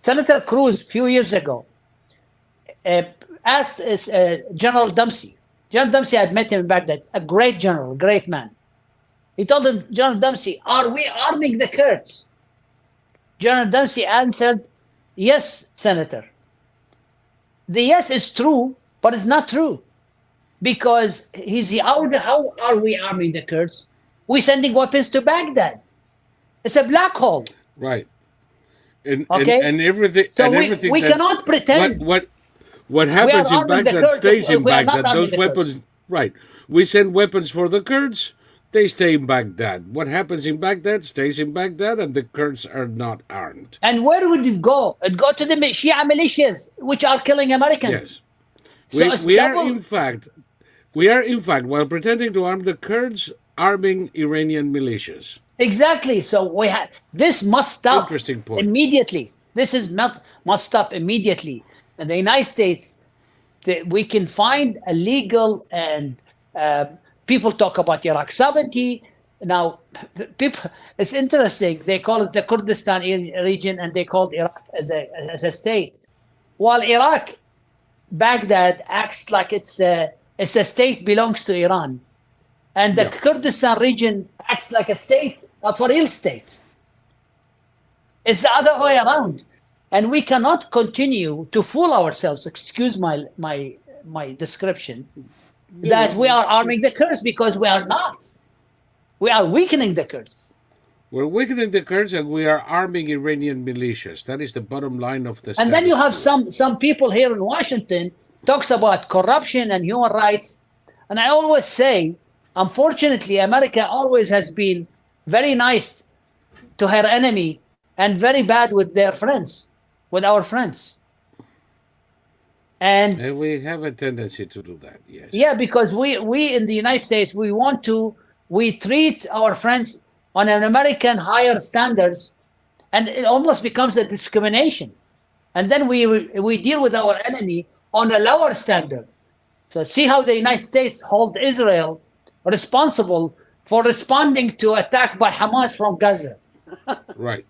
Senator Cruz, a few years ago, asked General Dempsey. General Dempsey had met him in Baghdad, a great general, great man. He told him, General Dempsey, are we arming the Kurds? General Dempsey answered, yes, Senator. The yes is true, but it's not true. Because how are we arming the Kurds? We're sending weapons to Baghdad. It's a black hole. Right. And everything. So we cannot pretend. What happens in arming the Baghdad Kurds stays if in we are not Baghdad. arming Those the weapons, right? We send weapons for the Kurds. They stay in Baghdad. What happens in Baghdad stays in Baghdad, and the Kurds are not armed. And where would it go? It go to the Shia militias, which are killing Americans. Yes. So it's We are double. in fact, while pretending to arm the Kurds, arming Iranian militias. Exactly. So this must stop Interesting point. immediately. This is must stop immediately. In the United States, we can find a legal and people talk about Iraq 70. Now, people, it's interesting. They call it the Kurdistan region, and they call Iraq as a state. While Iraq, Baghdad acts like it's a state belongs to Iran, and the Kurdistan region acts like a state, a for real state. It's the other way around, and we cannot continue to fool ourselves. Excuse my description. That we are arming the Kurds, because we are not. We are weakening the Kurds. We're weakening the Kurds, and we are arming Iranian militias. That is the bottom line of the. And then you have some people here in Washington talks about corruption and human rights, and I always say, unfortunately, America always has been very nice to her enemy and very bad with their friends, with our friends. And we have a tendency to do that, yes. Yeah, because we in the United States, we treat our friends on an American higher standards, and it almost becomes a discrimination. And then we deal with our enemy on a lower standard. So see how the United States hold Israel responsible for responding to attack by Hamas from Gaza. Right.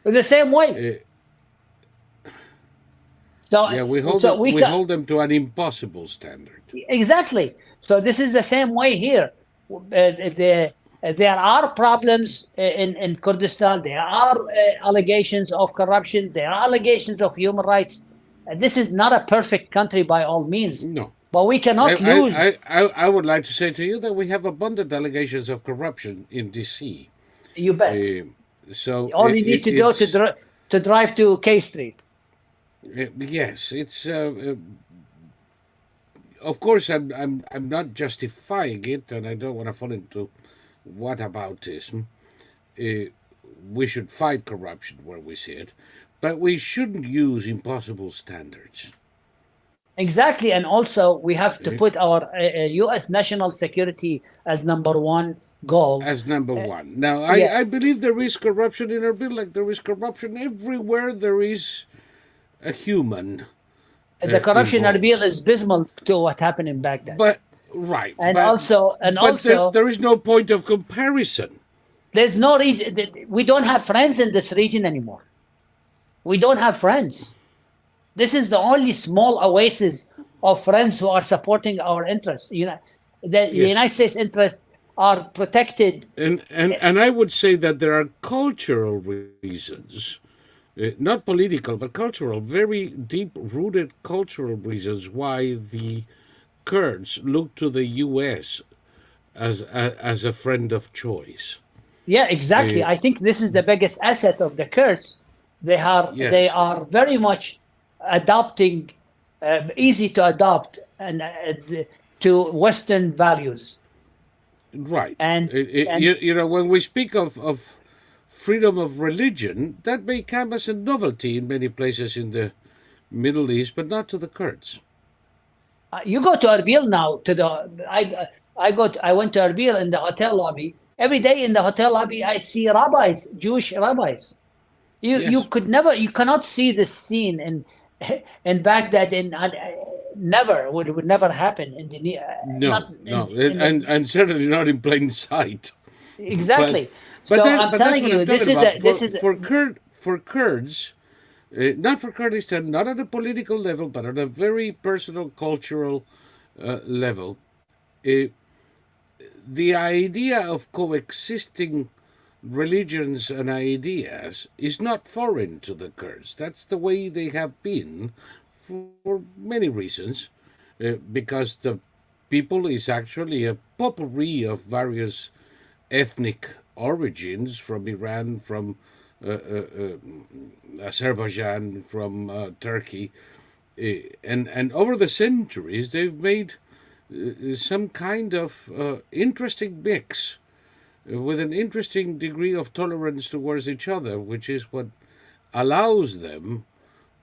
In the same way. So yeah, we hold them to an impossible standard. Exactly. So this is the same way here. There are problems in Kurdistan. There are allegations of corruption. There are allegations of human rights. This is not a perfect country by all means. No. But we cannot lose. I would like to say to you that we have abundant allegations of corruption in D.C. You bet. So all you need to do to drive to K Street. Yes, it's. Of course, I'm not justifying it, and I don't want to fall into whataboutism. We should fight corruption where we see it, but we shouldn't use impossible standards. Exactly, and also we have to put our U.S. national security as number one goal. As number one. Now, I believe there is corruption in Erbil, like there is corruption everywhere there is a human. The corruption in Erbil is abysmal to what happened in Baghdad. But right, there is no point of comparison. There's no region. We don't have friends in this region anymore. We don't have friends. This is the only small oasis of friends who are supporting our interests. The United States interests are protected. And I would say that there are cultural reasons, not political, but cultural, very deep-rooted cultural reasons why the Kurds look to the U.S. as a friend of choice. Yeah, exactly. I think this is the biggest asset of the Kurds. They are very much adopting, easy to adopt, and to Western values. Right. And when we speak of freedom of religion, that may come as a novelty in many places in the Middle East, but not to the Kurds. You go to Erbil now. I went to Erbil in the hotel lobby. Every day in the hotel lobby, I see rabbis, Jewish rabbis. You cannot see this scene in Baghdad, never would never happen in the and certainly not in plain sight. Exactly. So I'm telling you, this is for Kurds, not for Kurdistan, not at a political level, but at a very personal, cultural level. The idea of coexisting religions and ideas is not foreign to the Kurds. That's the way they have been for many reasons, because the people is actually a potpourri of various ethnic origins from Iran, from Azerbaijan, from Turkey, and over the centuries they've made some kind of interesting mix with an interesting degree of tolerance towards each other, which is what allows them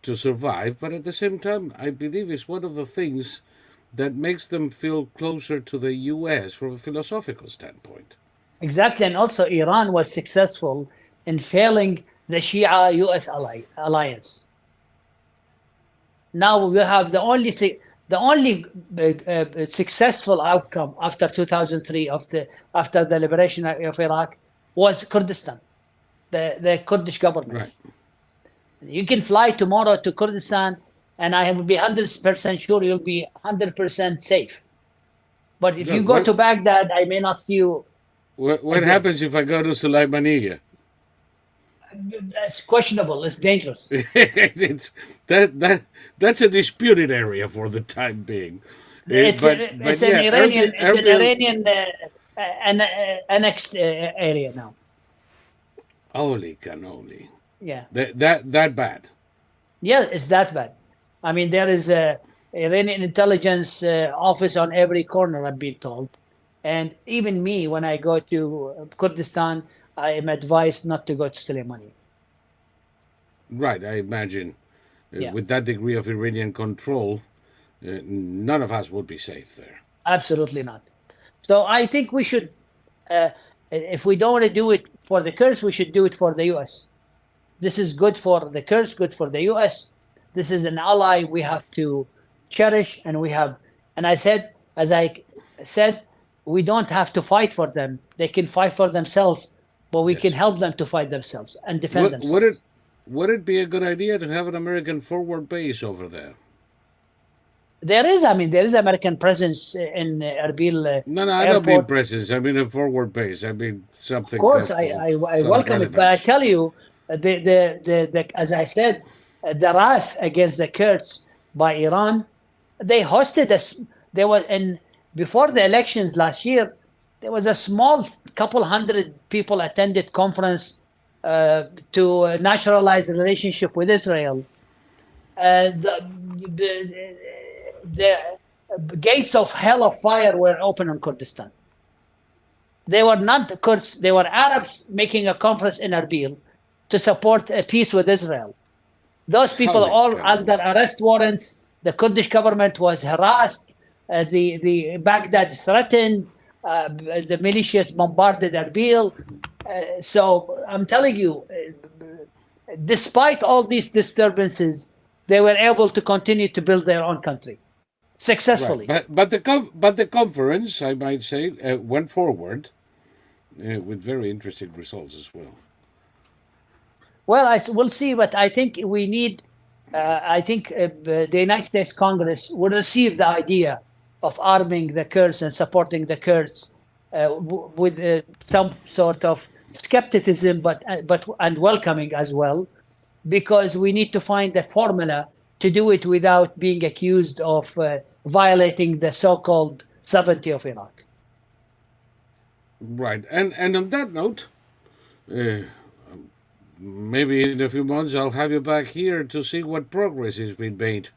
to survive. But at the same time, I believe it's one of the things that makes them feel closer to the U.S. from a philosophical standpoint. Exactly, and also Iran was successful in failing the Shia U.S. alliance. Now we have the only successful outcome after 2003 after the liberation of Iraq was Kurdistan, the Kurdish government. Right. You can fly tomorrow to Kurdistan, and I will be 100% sure you'll be 100% safe. But if Yeah, you go what- to Baghdad, I may not see you. What happens if I go to Sulaimaniya? It's questionable. It's dangerous. It's that's a disputed area for the time being. It's an yeah, Iranian. Erbil- It's an Erbil- Iranian annexed area now. Holy cannoli. Yeah. That bad. Yeah, it's that bad. I mean, there is a Iranian intelligence office on every corner, I've been told. And even me, when I go to Kurdistan, I am advised not to go to Soleimani. Right, I imagine. Yeah. With that degree of Iranian control, none of us would be safe there. Absolutely not. So I think we should, if we don't want to do it for the Kurds, we should do it for the U.S. This is good for the Kurds, good for the U.S. This is an ally we have to cherish, and I said, as I said, we don't have to fight for them. They can fight for themselves, but we can help them to fight themselves and defend themselves. Would it be a good idea to have an American forward base over there? There is American presence in Erbil No, I don't mean airport. presence. I mean a forward base. I mean something. Of course, helpful, I some welcome it, but I relevance. tell you, as I said, the wrath against the Kurds by Iran, they hosted us. There was before the elections last year, there was a small couple hundred people attended conference to naturalize the relationship with Israel. The gates of hell of fire were open on Kurdistan. They were not Kurds, they were Arabs making a conference in Erbil to support a peace with Israel. Those people Holy all cow. under arrest warrants. The Kurdish government was harassed. The Baghdad threatened. The militias bombarded Erbil. So I'm telling you, despite all these disturbances, they were able to continue to build their own country successfully. Right. But the conference, I might say, went forward with very interesting results as well. Well, we'll see, but I think we need. I think the United States Congress will receive the idea of arming the Kurds and supporting the Kurds with some sort of skepticism, but welcoming as well, because we need to find a formula to do it without being accused of violating the so-called sovereignty of Iraq. Right. And on that note, maybe in a few months I'll have you back here to see what progress has been made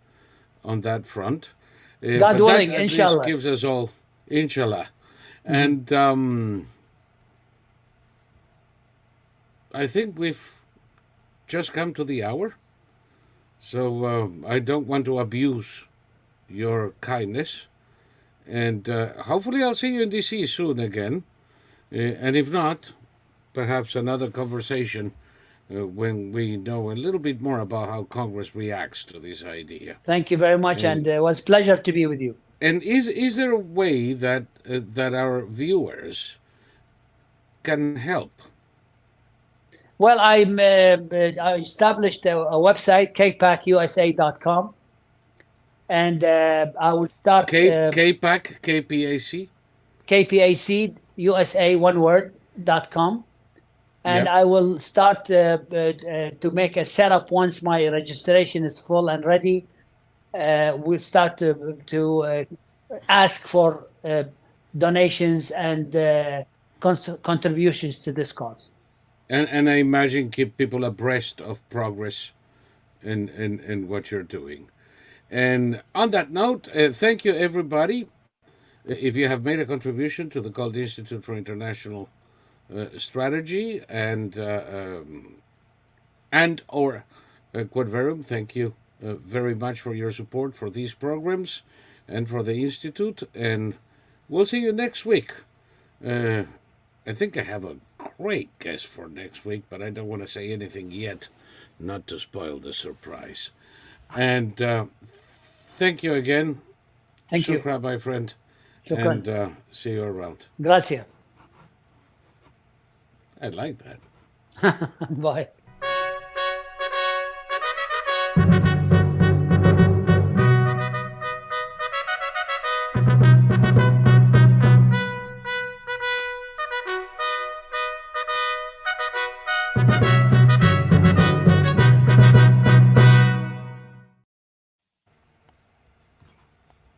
on that front. God but willing, that at inshallah. least gives us all, inshallah. And I think we've just come to the hour. So I don't want to abuse your kindness. And hopefully I'll see you in D.C. soon again. And if not, perhaps another conversation when we know a little bit more about how Congress reacts to this idea. Thank you very much, and it was a pleasure to be with you. And is there a way that that our viewers can help? Well, I established a website, kpacusa.com, and I will start KPAC, KPAC? KPAC USA one word.com, and Yep. I will start to make a setup once my registration is full and ready. We'll start to ask for donations and contributions to this cause. And I imagine keep people abreast of progress in what you're doing. And on that note, thank you, everybody. If you have made a contribution to the Gold Institute for International strategy, and or Quadverum, thank you very much for your support for these programs and for the Institute. And we'll see you next week. I think I have a great guest for next week, but I don't want to say anything yet, not to spoil the surprise. And thank you again. Thank you. Shukran, my friend. Shukran. And see you around. Gracias. I like that. Bye.